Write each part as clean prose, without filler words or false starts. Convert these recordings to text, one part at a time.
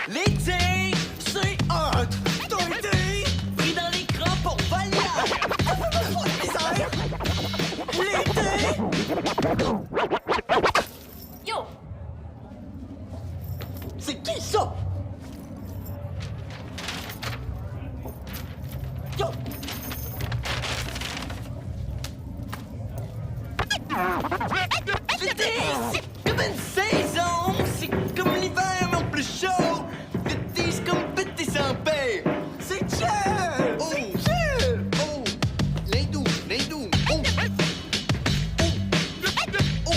L'été, c'est hot! T'as été pris dans les crampons, Valia! L'été! Yo! C'est qui ça? Yo! L'été, c'est comme une saison! C'est comme l'hiver, mais en plus chaud! L'été, c'est comme péter sans paix! C'est chill! Oh! C'est chill! Oh! L'hindou! L'hindou! Oh! Oh!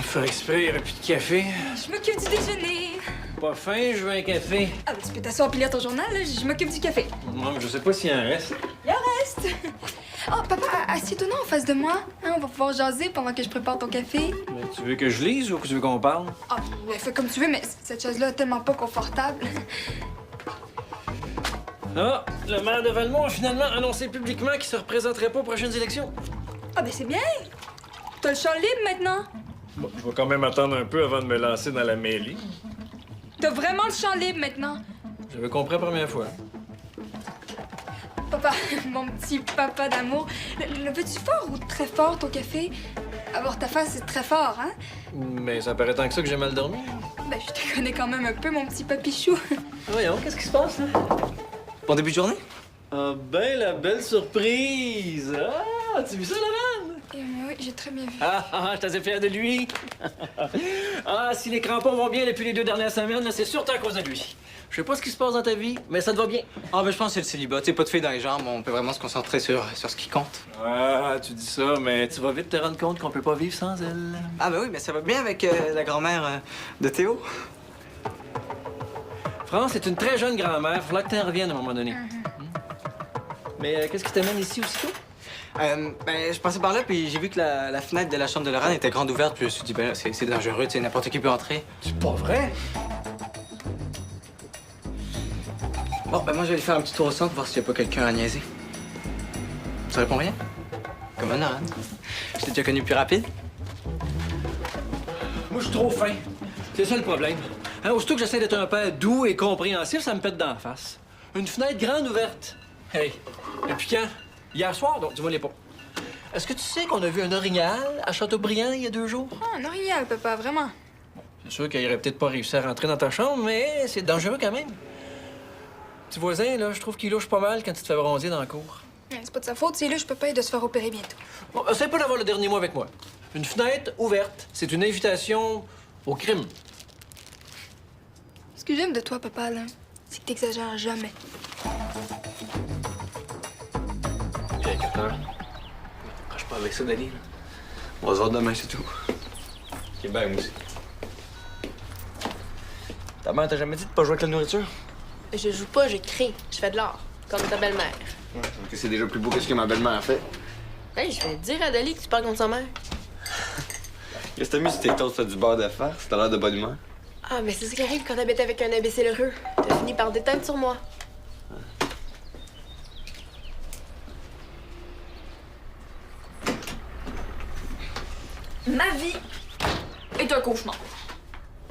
Faire exprès, il n'y aurait plus de café. Je m'occupe du déjeuner. Pas faim, je veux un café. Ah, ben, tu peux t'asseoir et lire ton journal, là. Je m'occupe du café. Non, mais je sais pas s'il y en reste. Il en reste. Oh, papa, assieds-toi donc en face de moi. Hein, on va pouvoir jaser pendant que je prépare ton café. Mais tu veux que je lise ou que tu veux qu'on parle? Ah, ben, fais comme tu veux, mais cette chaise-là est tellement pas confortable. Ah, le maire de Valmont a finalement annoncé publiquement qu'il se représenterait pas aux prochaines élections. Ah, ben c'est bien. T'as le champ libre maintenant. Bon, je vais quand même attendre un peu avant de me lancer dans la mêlée. T'as vraiment le champ libre maintenant. J'avais compris la première fois. Papa, mon petit papa d'amour, le veux-tu fort ou très fort ton café? Avoir ta face, c'est très fort, hein? Mais ça paraît tant que ça que j'ai mal dormi. Ben, je te connais quand même un peu, mon petit papichou. Voyons, qu'est-ce qui se passe, là? Bon début de journée? Ah ben, la belle surprise! Ah, tu as vu ça, Laurent? Oui, j'ai très bien vu. Je suis assez fier de lui. Si les crampons vont bien depuis les 2 dernières semaines, là, c'est surtout à cause de lui. Je sais pas ce qui se passe dans ta vie, mais ça te va bien. Ah, ben je pense que c'est le célibat. Tu sais, pas de filles dans les jambes, on peut vraiment se concentrer sur ce qui compte. Tu dis ça, mais tu vas vite te rendre compte qu'on peut pas vivre sans elle. Ah, ben oui, mais ça va bien avec la grand-mère de Théo. France est une très jeune grand-mère. Faudra que tu en reviennes à un moment donné. Mais qu'est-ce qui t'amène ici aussitôt? Ben, je passais par là, puis j'ai vu que la fenêtre de la chambre de Laurent était grande ouverte, puis je me suis dit, ben là, c'est dangereux, tu sais, n'importe qui peut entrer. C'est pas vrai? Bon, ben moi, je vais aller faire un petit tour au centre, voir s'il y a pas quelqu'un à niaiser. Ça répond rien? Comme un Laurent. Je t'ai déjà connu plus rapide? Moi, je suis trop fin. C'est ça le problème. Aussitôt que j'essaie d'être un père doux et compréhensif, ça me pète dans la face. Une fenêtre grande ouverte. Hey, depuis quand? Hier soir? Donc, dis-moi les pas. Est-ce que tu sais qu'on a vu un orignal à Châteaubriand il y a 2 jours? Ah, un orignal, papa, vraiment. C'est sûr qu'il aurait peut-être pas réussi à rentrer dans ta chambre, mais c'est dangereux quand même. Petit voisin, là, je trouve qu'il louche pas mal quand tu te fais bronzer dans la cour. C'est pas de sa faute, c'est là, je peux pas de se faire opérer bientôt. Bon, essaie pas d'avoir le dernier mot avec moi. Une fenêtre ouverte, c'est une invitation au crime. Ce que j'aime de toi, papa, là, c'est que t'exagères jamais. J'ai 4 heures. Je pas avec ça, Dali. On va se voir demain, c'est tout. Ok, ben, moi aussi. Ta mère t'a jamais dit de pas jouer avec la nourriture? Je joue pas, je crée. Je fais de l'art. Comme ta belle-mère. Ouais, que c'est déjà plus beau que ce que ma belle-mère a fait. Hey, je vais te dire à Dali que tu parles contre sa mère. Qu'est-ce que t'as mis sur tes toasts, du beurre de farce? T'as l'air de bonne humeur. Ah, mais c'est ça qui arrive quand t'habites avec un imbécile heureux. T'as fini par déteindre sur moi. Ma vie est un cauchemar.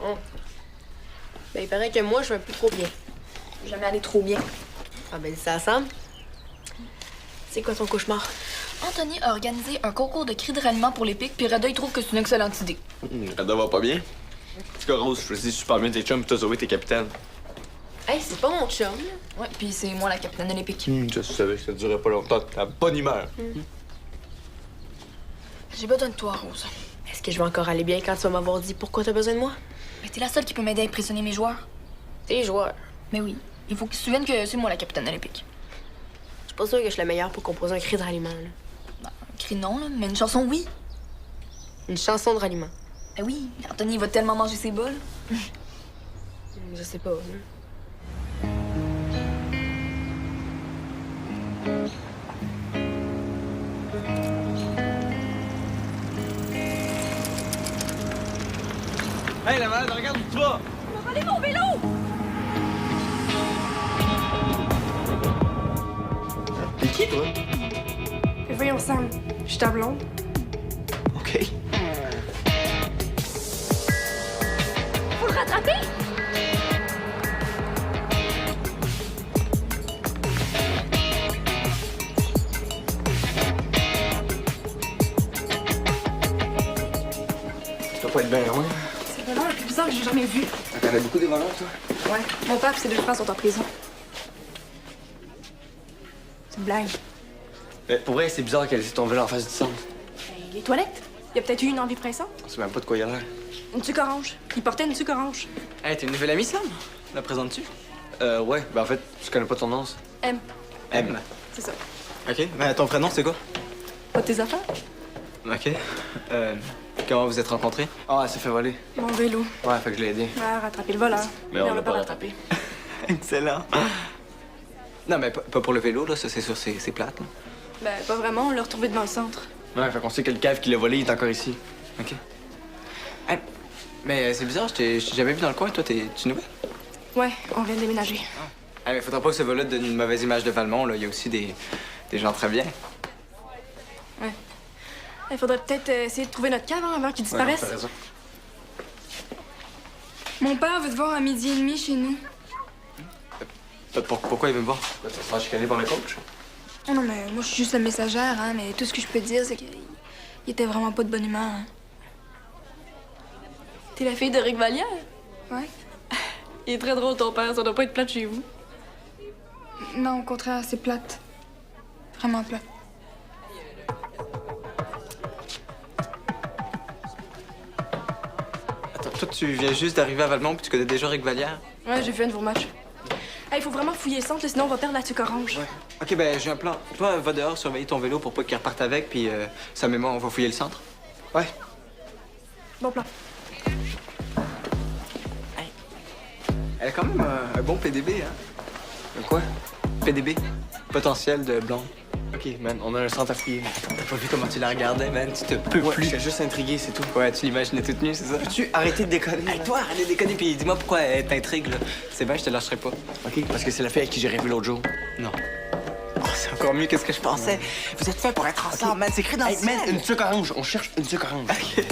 Ben, il paraît que moi, je vais plus trop bien. Jamais aller trop bien. Ah, ben, ça Sam. C'est quoi ton cauchemar? Anthony a organisé un concours de cris de ralliement pour les pics, puis Reda, il trouve que c'est une excellente idée. Reda va pas bien. En tout cas, Rose, je choisis super bien tes chums, pis t'as Zoé, tes capitaines. Hey, c'est pas mon chum, là. Ouais, puis c'est moi la capitaine olympique. Je savais que ça durait pas longtemps. T'as bonne humeur. J'ai besoin de toi, Rose. Est-ce que je vais encore aller bien quand tu vas m'avoir dit pourquoi t'as besoin de moi? Mais t'es la seule qui peut m'aider à impressionner mes joueurs. T'es joueur. Mais oui, il faut qu'ils se souviennent que c'est moi la capitaine olympique. Je suis pas sûre que je suis la meilleure pour composer un cri de ralliement, là. Un cri non, là, mais une chanson, oui. Une chanson de ralliement. Eh oui, Anthony, il va tellement manger ses bols. Je sais pas, hein. Hey, la malade, regarde où tu vas! On va voler mon vélo! toi? Mais voyons, Sam, je suis ta blonde. OK. Faut le rattraper! Tu dois pas être bien loin. C'est le voleur le plus bizarre que j'ai jamais vu. T'en as beaucoup des voleurs, toi? Ouais, mon père et ses 2 frères sont en prison. C'est une blague. Mais pour vrai, c'est bizarre qu'elle s'est tombée en face du centre. Ben, les toilettes. Il y a peut-être eu une envie pressante. On sait même pas de quoi il a l'air. Une tuque orange. Il portait une tuque orange. Hey, t'es une nouvelle amie, Sam? La présentes-tu? Ouais, ben en fait, je connais pas ton nom. M. M. C'est ça. OK. Ben, ton prénom, c'est quoi? Pas de tes affaires? OK. Comment vous êtes rencontrés? Ah, elle s'est fait voler. Mon vélo. Ouais, fait que je l'ai aidé. Ouais, rattraper le voleur. Mais on l'a pas rattrapé. Excellent. Non, mais pas pour le vélo, là. Ça, c'est sûr, c'est plate. Là. Ben, pas vraiment. On l'a retrouvé devant le centre. Ouais, fait qu'on sait que le cave qui l'a volé, il est encore ici. OK. Hey, mais c'est bizarre, je t'ai jamais vu dans le coin. Toi, tu nouvelle? Ouais, on vient de déménager. Ah, mais faudra pas que ce vol-là donne une mauvaise image de Valmont, là. Il y a aussi des gens très bien. Ouais. Il faudrait peut-être essayer de trouver notre cave hein, avant qu'il Ouais, disparaisse. t'as raison. Mon père veut te voir à 12h30 chez nous. Pourquoi il veut me voir? Tu vas te faire chicaner par le coach? Oh non, mais moi, je suis juste la messagère, hein, mais tout ce que je peux te dire, c'est qu'il était vraiment pas de bonne humeur. Hein. T'es la fille de Rick Vallière? Ouais? Il est très drôle, ton père. Ça doit pas être plate chez vous. Non, au contraire, c'est plate. Vraiment plate. Attends, toi, tu viens juste d'arriver à Valmont puis tu connais déjà Rick Vallière? Ouais, j'ai vu un de vos matchs. Il faut vraiment fouiller le centre, là, sinon on va perdre la tuque orange. Ouais. OK, ben, j'ai un plan. Toi, va dehors, surveiller ton vélo pour pas qu'il reparte avec, puis Sam et moi, on va fouiller le centre. Ouais. Bon plan. Elle a quand même un bon PDB, hein? De quoi? PDB. Potentiel de blonde. OK, man, on a un centre à fouiller. T'as pas vu comment tu la regardais, man? Tu te peux Ouais, plus. j'étais juste intrigué, c'est tout. Ouais, tu l'imaginais toute nue, c'est ça? Peux-tu arrêter de déconner? Hey, toi, arrête de déconner, puis dis-moi pourquoi elle t'intrigue, là. C'est bien, je te lâcherai pas. OK, parce que c'est la fille avec qui j'ai rêvé l'autre jour. Non. Oh, c'est encore mieux que ce que je pensais. Vous êtes faits pour être ensemble, man. C'est écrit dans le Hey, man, ciel. une tuque orange. On cherche une tuque orange. OK.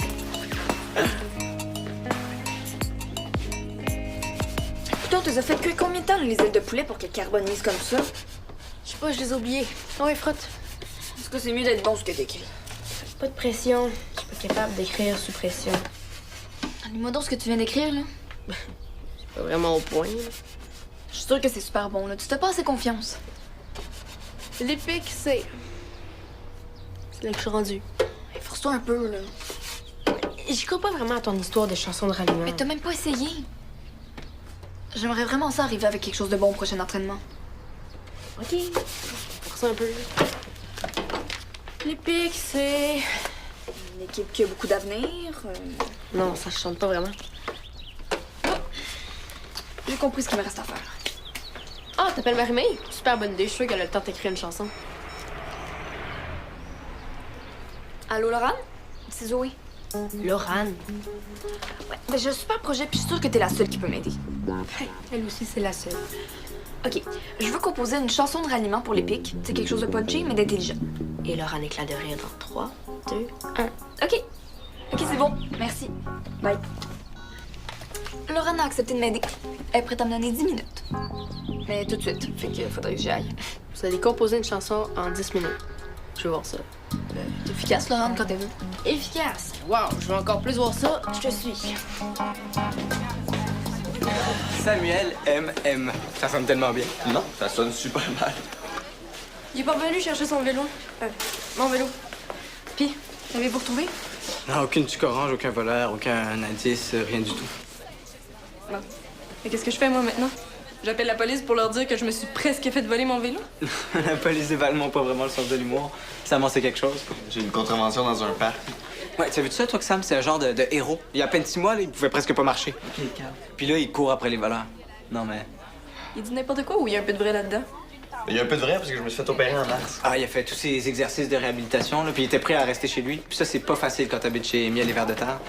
Putain, tu as fait cuire combien de temps les ailes de poulet pour qu'elles carbonisent comme ça? Je sais pas, je les ai oubliés. Ah ouais, frotte. Est-ce que c'est mieux d'être bon ce que t'écris? Pas de pression. Je suis pas capable d'écrire sous pression. Dis-moi donc ce que tu viens d'écrire, là. Pas vraiment au point. là. Je suis sûre que c'est super bon, là. Tu te pas assez confiance. L'épique, c'est. C'est là que je suis rendue. Hey, force-toi un peu, là. J'y crois pas vraiment à ton histoire de chanson de ralliement. Mais t'as même pas essayé. J'aimerais vraiment ça arriver avec quelque chose de bon au prochain entraînement. OK. Force un peu. L'épique, c'est. Une équipe qui a beaucoup d'avenir. Non, ça chante pas vraiment. J'ai compris ce qu'il me reste à faire. Ah, t'appelles Marie-Mé? Super bonne idée. Je suis sûre qu'elle a le temps d'écrire une chanson. Allô, Laurent? C'est Zoé. Laurane. Ouais, ben j'ai un super projet, puis je suis sûre que t'es la seule qui peut m'aider. Elle aussi, c'est la seule. OK, je veux composer une chanson de ralliement pour l'épique. C'est quelque chose de punchy, mais d'intelligent. Et Laurane éclat de rire dans 3, 2, 1. OK. OK, c'est bon. Merci. Bye. Laurent a accepté de m'aider. Elle est prête à me donner 10 minutes. Mais tout de suite, fait qu'il faudrait que j'y aille. Vous allez composer une chanson en 10 minutes. Je veux voir ça. T'es efficace, Laurent, quand elle veut. Efficace. Wow, je veux encore plus voir ça. Je te suis. Samuel M.M. Ça sonne tellement bien. Non, ça sonne super mal. Il est pas revenu chercher son vélo. Mon vélo. Puis, l'avez-vous retrouvé? Non, aucune tuque orange, aucun voleur, aucun indice, rien du tout. Non. Et qu'est-ce que je fais, moi, maintenant? J'appelle la police pour leur dire que je me suis presque fait voler mon vélo? La police de Valmont, pas vraiment le sens de l'humour. Sam, c'est quelque chose. J'ai une contravention dans un parc. Ouais, tu as vu ça, toi, que Sam, c'est un genre de héros. Il y a à peine 6 mois, là, il pouvait presque pas marcher. Puis là, il court après les voleurs. Non, mais... Il dit n'importe quoi ou il y a un peu de vrai là-dedans? Il y a un peu de vrai parce que je me suis fait opérer en mars. Ah, il a fait tous ses exercices de réhabilitation, là, puis il était prêt à rester chez lui. Puis ça, c'est pas facile quand t'habites chez Miel et Vers de Terre.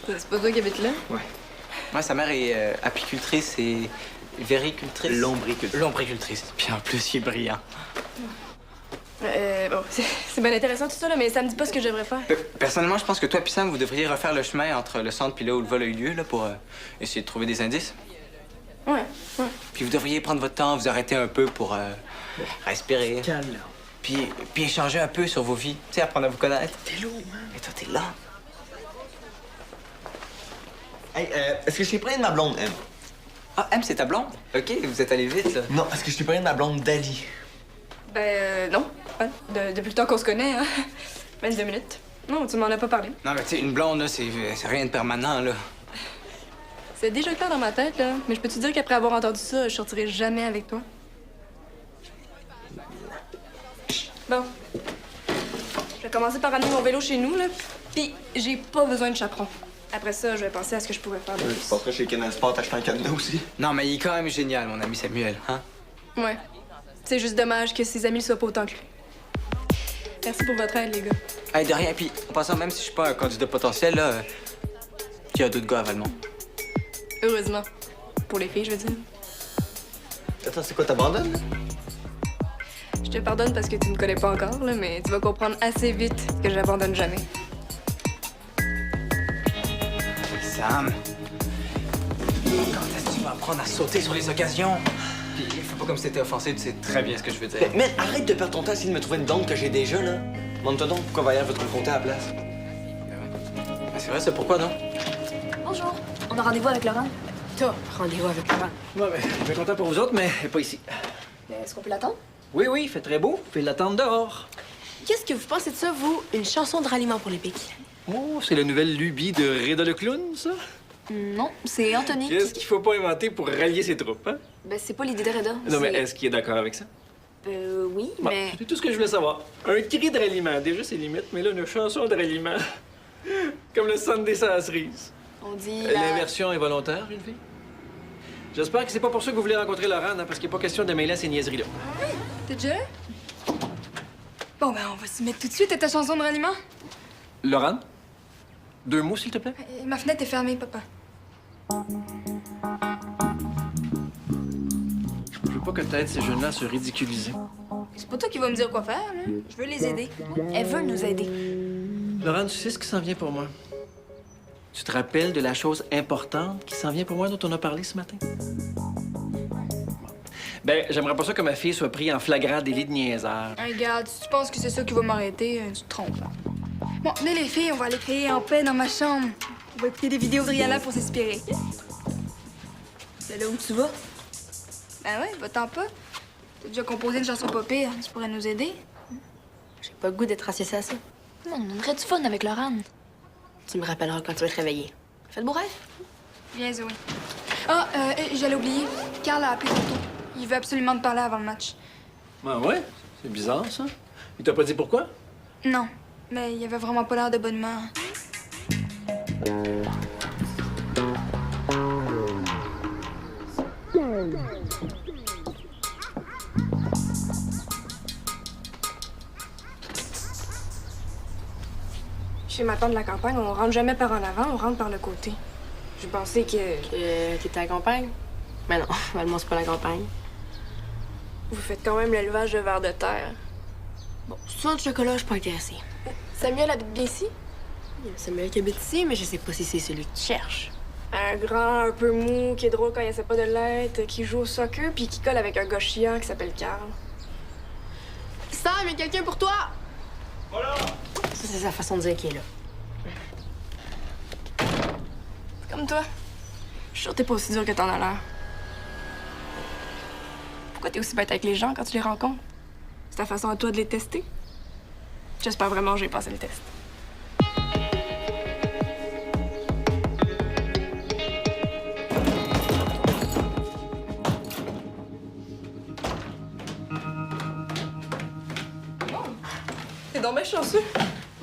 C'est pas toi qui habites là? Ouais. Moi, sa mère est apicultrice et véricultrice. Lombricultrice. Lombricultrice. Puis en plus, il est brillant. Bon, c'est bien intéressant tout ça, là, mais ça me dit pas ce que je devrais faire. Personnellement, je pense que toi et Sam, vous devriez refaire le chemin entre le centre puis là où le vol a eu lieu, là, pour essayer de trouver des indices. Ouais. Puis vous devriez prendre votre temps, vous arrêter un peu pour respirer. Calme, là. Puis échanger un peu sur vos vies. Tu sais, apprendre à vous connaître. T'es lourd, man. Et toi, t'es là. Hey, est-ce que je t'ai parlé de ma blonde, M? Ah, M, c'est ta blonde? OK, vous êtes allé vite, là. Non, est-ce que je t'ai parlé de ma blonde Dali? Non. Ouais, depuis le temps qu'on se connaît, hein. 22 minutes. Non, tu m'en as pas parlé. Non, mais tu sais, une blonde, là, c'est rien de permanent, là. C'est déjà clair dans ma tête, là. Mais je peux te dire qu'après avoir entendu ça, je sortirai jamais avec toi. Bon. Je vais commencer par ramener mon vélo chez nous, là. Puis j'ai pas besoin de chaperon. Après ça, je vais penser à ce que je pourrais faire de Je plus. passerai chez Canal Sport acheter un cadenas aussi. Non, mais il est quand même génial, mon ami Samuel, hein? Ouais. C'est juste dommage que ses amis le soient pas autant que lui. Merci pour votre aide, les gars. Hey, de rien. Puis, en passant, même si je suis pas un candidat potentiel, là, il y a d'autres gars à Valmont. Heureusement. Pour les filles, je veux dire. Attends, c'est quoi, t'abandonnes? Je te pardonne parce que tu me connais pas encore, là, mais tu vas comprendre assez vite que j'abandonne jamais. Sam, quand est-ce que tu vas apprendre à sauter sur les occasions? Puis, faut pas comme si t'étais offensé, tu sais très bien ce que je veux dire. Mais arrête de perdre ton temps à essayer de me trouver une blonde que j'ai déjà, là. Montre-toi donc pourquoi Valère veut te rencontrer à la place. Ben, c'est vrai, c'est pourquoi, non? Bonjour. On a rendez-vous avec Laurent. T'as rendez-vous avec Laurent. Ouais, ben, je suis bien content pour vous autres, mais elle est pas ici. Est-ce qu'on peut l'attendre? Oui, il fait très beau. Fais l'attendre dehors. Qu'est-ce que vous pensez de ça, vous? Une chanson de ralliement pour les pics. Oh, c'est la nouvelle lubie de Reda le clown, ça? Non, c'est Anthony. Qu'est-ce qu'il faut pas inventer pour rallier ses troupes, hein? Ben, c'est pas l'idée de Reda. Non, mais c'est- est-ce qu'il est d'accord avec ça? Oui, Bon, mais... c'est tout ce que je voulais savoir. Un cri de ralliement, déjà c'est limite, mais là, une chanson de ralliement. Comme le Sunday Sassries. On dit... L'inversion est volontaire, une fille? J'espère que c'est pas pour ça que vous voulez rencontrer Laurent, hein, parce qu'il n'est pas question de mêler à ces niaiseries-là. T'es déjà là? Bon, ben, on va se mettre tout de suite à ta chanson de ralliement. Laurent? 2 mots, s'il te plaît? Ma fenêtre est fermée, papa. Je veux pas que t'aides ces jeunes-là à se ridiculiser. C'est pas toi qui vas me dire quoi faire, là. Je veux les aider. Elle veut nous aider. Laurent, tu sais ce qui s'en vient pour moi? Tu te rappelles de la chose importante qui s'en vient pour moi dont on a parlé ce matin? Ben, j'aimerais pas ça que ma fille soit prise en flagrant délit de niaiseur. Hey, regarde, si tu penses que c'est ça qui va m'arrêter, tu te trompes, là. Bon, venez les filles, on va aller créer en paix dans ma chambre. On va écouter des vidéos de Rihanna pour s'inspirer. C'est là où tu vas? Ben ouais, va-t'en pas. T'as déjà composé une chanson pas pire, tu pourrais nous aider. J'ai pas le goût d'être associée à ça. Non, on aurait du fun avec Laurent. Tu me rappelleras quand tu vas te réveiller. Faites beau rêve. Viens, Zoé. Ah, j'allais oublier. Carl a appelé tantôt. Il veut absolument te parler avant le match. Ah ouais? C'est bizarre, ça. Il t'a pas dit pourquoi? Non, mais il avait vraiment pas l'air de bonne humeur. Chez ma tante de la campagne, on rentre jamais par en avant, on rentre par le côté. Je pensais que T'étais à la campagne? Mais non, Valmont, c'est pas la campagne. vous faites quand même l'élevage de vers de terre. Bon, sans de chocolat, je suis pas intéressée. Samuel habite bien ici? Il y a Samuel qui habite ici, mais je sais pas si c'est celui que tu cherches. Un grand, un peu mou, qui est drôle quand il essaie pas de l'être, qui joue au soccer, puis qui colle avec un gars chiant qui s'appelle Carl. Sam, il y a quelqu'un pour toi! Ça, c'est sa façon de dire qu'il est là. Comme toi. Je suis sûre que t'es pas aussi dur que t'en as l'air. Pourquoi t'es aussi bête avec les gens quand tu les rencontres? C'est ta façon à toi de les tester? J'espère vraiment que j'ai passé le test. T'es donc bien chanceux.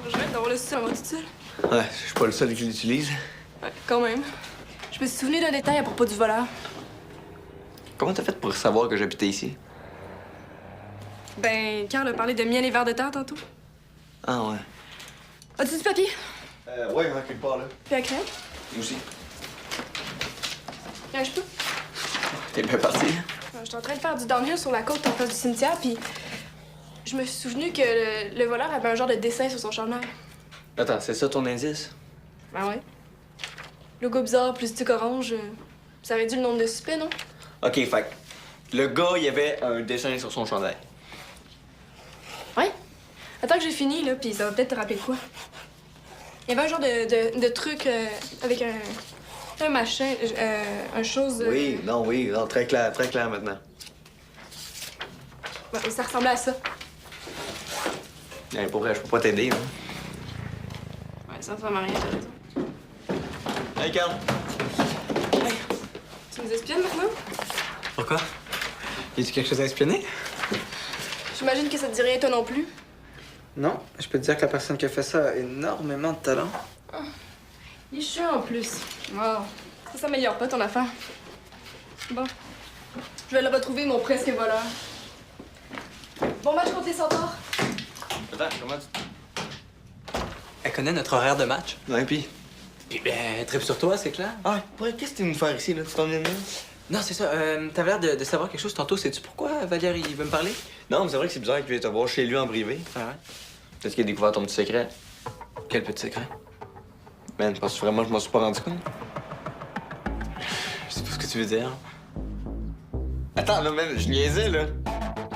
Je rêve d'avoir le sous à moi toute seule. Ouais, je suis pas le seul qui l'utilise. Ouais, quand même. Je me suis souvenu d'un détail à propos du voleur. Comment t'as fait pour savoir que j'habitais ici? Ben, Carl a parlé de miel et vers de terre tantôt. Ah ouais. As-tu du papier? Ouais, on a quelque part, là. Puis la crème? Moi aussi. Viens, je peux. T'es bien parti. J'étais en train de faire du downhill sur la côte en face du cimetière, puis Je me suis souvenu que le voleur avait un genre de dessin sur son chandail. Attends, c'est ça ton indice? Ah ouais? Logo bizarre plus tic orange, ça réduit le nombre de suspects, non? Ok, fait que le gars, il avait un dessin sur son chandail. Ouais. Attends que j'ai fini, là, puis ça va peut-être te rappeler de quoi. Il y avait un genre de truc avec un machin, un chose... Oui, non, très clair maintenant. Ouais, ça ressemblait à ça. Pour vrai, je peux pas t'aider, hein. Ouais, ça ressemble à rien, t'as raison. Hey, Carl! Tu nous espionnes maintenant? Pourquoi? Y a-tu quelque chose à espionner? J'imagine que ça te dit rien, toi non plus. Non, je peux te dire que la personne qui a fait ça a énormément de talent. Il est chiant en plus. Wow. Ça s'améliore pas ton affaire. Bon. Je vais le retrouver, mon presque voleur. Bon match contre les centaures. Attends, comment tu... Elle connaît notre horaire de match. Ouais, pis... Puis, ben, elle tripe sur toi, c'est clair. Ah, qu'est-ce que tu veux nous faire ici, là? Tu t'en viens de là? Non, c'est ça. T'avais l'air de savoir quelque chose tantôt. Sais-tu pourquoi Valère, il veut me parler? Non, mais c'est vrai que c'est bizarre qu'il vienne te voir chez lui en privé. Ah ouais? Peut-être qu'il a découvert ton petit secret. Quel petit secret? Man, penses-tu vraiment que je m'en suis pas rendu compte? Je sais pas ce que tu veux dire. Attends, là, man, je niaisais, là.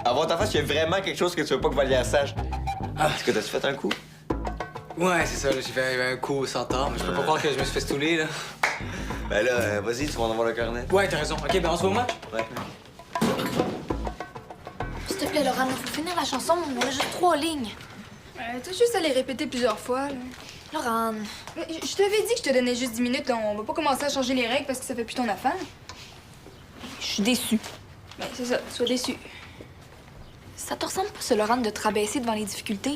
Avoir ta face, il y a vraiment quelque chose que tu veux pas que Valère sache. Ah. Est-ce que t'as-tu fait un coup? Ouais, c'est ça. Là, j'ai fait un coup au centaure, mais je peux pas croire que je me suis fait stouler, là. Ben là, vas-y, tu vas en avoir le cornet. Ouais, t'as raison. OK, ben on se voit au match? Ouais. S'il te plaît, Laurent, faut finir la chanson. On a juste 3 lignes. T'as juste à les répéter plusieurs fois, là. Laurent, Je t'avais dit que je te donnais juste 10 minutes, là. On va pas commencer à changer les règles parce que ça fait plus ton affaire. je suis déçue. Ben, c'est ça, sois déçu. Ça te ressemble pas, ce Laurent, de te rabaisser devant les difficultés?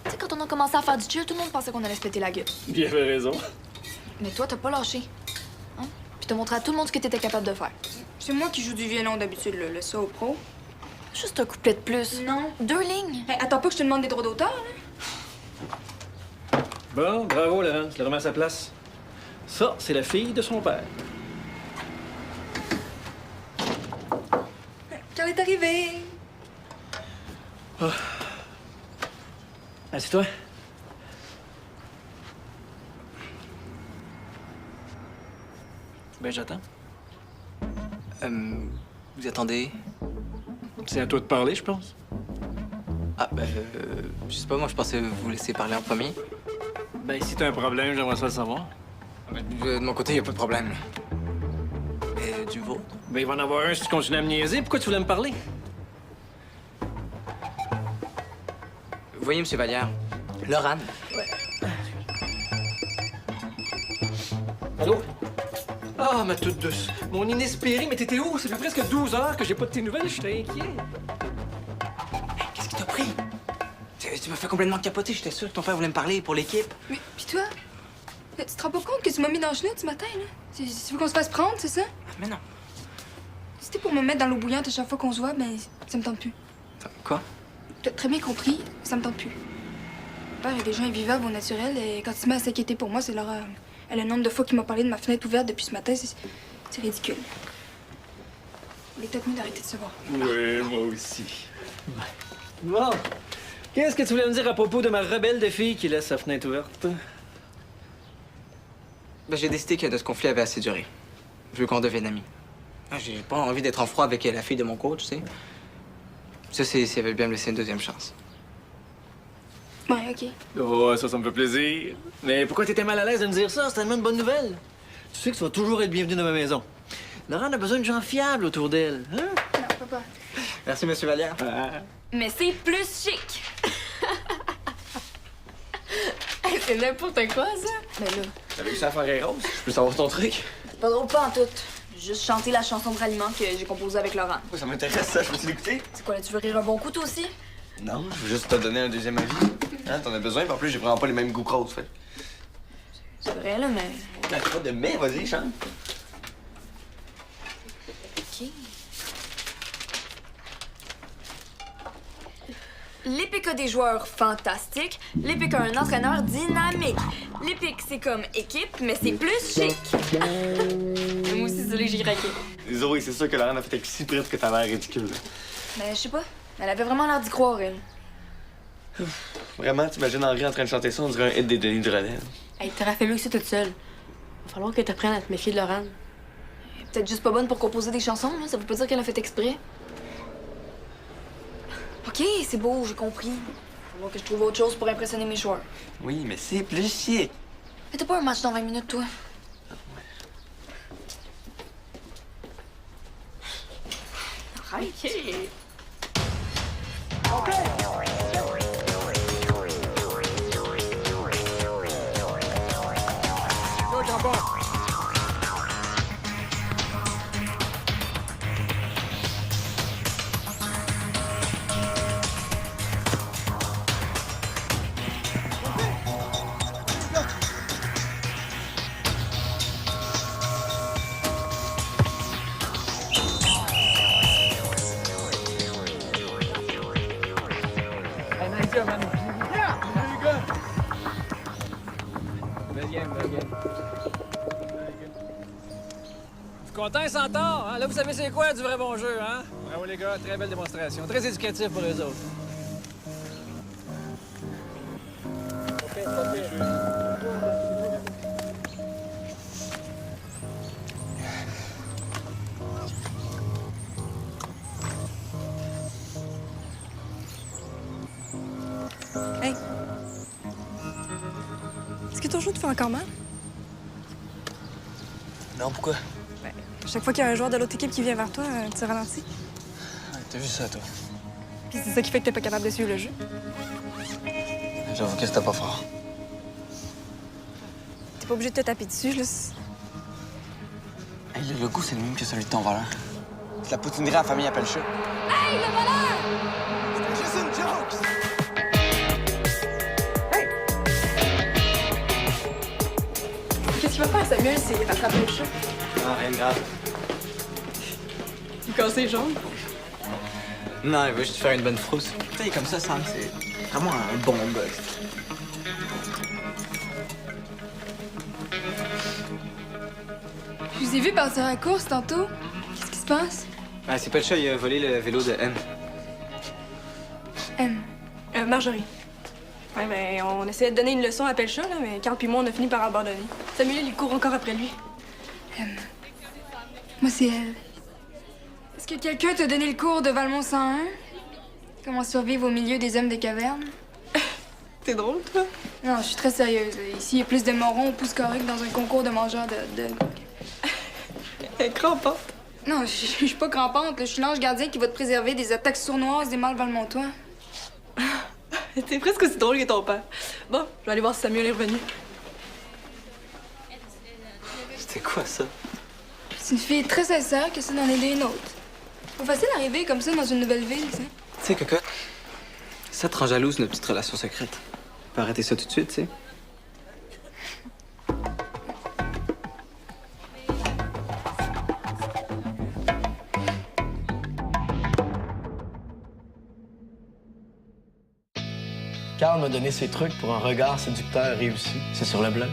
Tu sais, quand on a commencé à faire du chill, tout le monde pensait qu'on allait se péter la gueule. Il avait raison. Mais toi, t'as pas lâché. Hein? Puis t'as montré à tout le monde ce que t'étais capable de faire. C'est moi qui joue du violon d'habitude, là, le so pro. Juste un couplet de plus. Non. 2 lignes. Hey, attends pas que je te demande des droits d'auteur, là. Bon, bravo, Laurent. Tu l'as remis à sa place. Ça, c'est la fille de son père. Quand est arrivé? Assieds-toi. Ben, j'attends. Vous attendez? C'est à toi de parler, je pense. Ah, ben, je sais pas, moi, je pensais vous laisser parler en premier. Ben, si t'as un problème, j'aimerais ça le savoir. De mon côté, y a pas de problème, là. Et du vôtre? Ben, il va en avoir un si tu continues à me niaiser. Pourquoi tu voulais me parler? Vous voyez, M. Vallière, Laurent. Allô? Ah, ma toute douce. Mon inespéré, mais t'étais où? Ça fait presque 12 heures que j'ai pas de tes nouvelles, je suis inquiet. Qu'est-ce qui t'a pris? Tu m'as fait complètement capoter. J'étais sûr que ton père voulait me parler pour l'équipe. Mais, pis toi? Tu te rends pas compte que tu m'as mis dans le chenot ce matin, là? Tu veux qu'on se fasse prendre, c'est ça? Mais non. Si c'était pour me mettre dans l'eau bouillante à chaque fois qu'on se voit, ben, ça me tente plus. Quoi? T'as très bien compris, ça me tente plus. Mon père est déjà invivable au naturel et quand il se met à s'inquiéter pour moi, c'est l'horreur. Et le nombre de fois qu'il m'a parlé de ma fenêtre ouverte depuis ce matin, c'est ridicule. Il est peut-être mieux d'arrêter de se voir. Oui, moi aussi. Bon. Qu'est-ce que tu voulais me dire à propos de ma rebelle de fille qui laisse sa fenêtre ouverte? Ben, j'ai décidé que notre conflit avait assez duré. Je veux qu'on devienne amis. Ah, j'ai pas envie d'être en froid avec la fille de mon coach, tu sais. Ça, c'est si elle veut bien me laisser une deuxième chance. Ouais, OK. Oh, ça me fait plaisir. Mais pourquoi t'étais mal à l'aise de me dire ça? C'est tellement une bonne nouvelle. Tu sais que tu vas toujours être bienvenu dans ma maison. Laurent a besoin de gens fiables autour d'elle. Hein? Non, papa. Merci, M. Vallière. Mais c'est plus chic. C'est n'importe quoi, ça. Mais là, T'as réussi à faire un rose? Je peux savoir ton truc? pas drôle pas en tout. J'ai juste chanté la chanson de ralliement que j'ai composée avec Laurent. Oh, ça m'intéresse, ça. Je peux-tu l'écouter? C'est quoi là, tu veux rire un bon coup toi aussi? Non, je veux juste te donner un deuxième avis. Hein, t'en as besoin, puis en plus, j'ai vraiment pas les mêmes goûts que Rose, fait. C'est vrai là, mais... T'as pas de mais, vas-y, chante. OK. L'Épic a des joueurs fantastiques. L'Épic a un entraîneur dynamique. L'Épic, c'est comme équipe, mais c'est plus chic. Moi aussi, c'est là que j'ai craqué. Zoé, c'est sûr que Laurent a fait avec si près que t'as l'air ridicule. Mais je sais pas. Elle avait vraiment l'air d'y croire, elle. Vraiment, t'imagines Henri en train de chanter ça, on dirait un hit des Denis de Relais. Hey, t'aurais fait mieux que ça toute seule. Va falloir que t'apprennes à te méfier de Laurent. Elle est peut-être juste pas bonne pour composer des chansons, là. Ça veut pas dire qu'elle a fait exprès. OK, c'est beau, j'ai compris. Il va falloir que je trouve autre chose pour impressionner mes joueurs. Oui, mais c'est plus chic. Mais t'as pas un match dans 20 minutes, toi? OK. Content, Centaure? Hein? Là, vous savez c'est quoi du vrai bon jeu, hein? Bravo, les gars. Très belle démonstration. Très éducatif pour eux autres. Hey. Est-ce que ton jeu te fait encore mal? Non, pourquoi? Chaque fois qu'il y a un joueur de l'autre équipe qui vient vers toi, tu ralentis. T'as vu ça, toi? Puis c'est ça qui fait que t'es pas capable de suivre le jeu. J'avoue que c'était pas fort. T'es pas obligé de te taper dessus, là. Hey, le logo, c'est le même que celui de ton voleur. C'est la poutinerie à la famille appelle chat. C'était juste une joke! Qu'est-ce qu'il va faire, Samuel? C'est rattraper le chat. Non, rien de grave. Il casse les jambes. Non, il veut juste faire une bonne frousse. Tu sais, comme ça, Sam, c'est vraiment un bon gosse. Je vous ai vu partir à la course tantôt. Qu'est-ce qui se passe? Ah, c'est pas le chat, il a volé le vélo de M. M. Marjorie. Ouais, ben, on essayait de donner une leçon à Pelcha, là, mais Carl puis moi, on a fini par abandonner. Samuel, il court encore après lui. Moi, c'est elle. Est-ce que quelqu'un t'a donné le cours de Valmont 101? Comment survivre au milieu des hommes des cavernes? T'es drôle, toi? Non, je suis très sérieuse. Ici, il y a plus de morons au pouce carré que dans un concours de mangeurs de... Crampante. Non, je suis pas crampante. Là. Je suis l'ange gardien qui va te préserver des attaques sournoises des mâles valmontois. T'es presque aussi drôle que ton père. Bon, je vais aller voir si Samuel est revenu. C'était quoi, ça? C'est une fille très sincère qui essaie d'en aider une autre. C'est pas facile d'arriver comme ça dans une nouvelle ville, tu sais. Tu sais, cocotte, ça te rend jalouse, notre petite relation secrète. On peut arrêter ça tout de suite, tu sais. Carl m'a donné ses trucs pour un regard séducteur réussi. C'est sur le blog.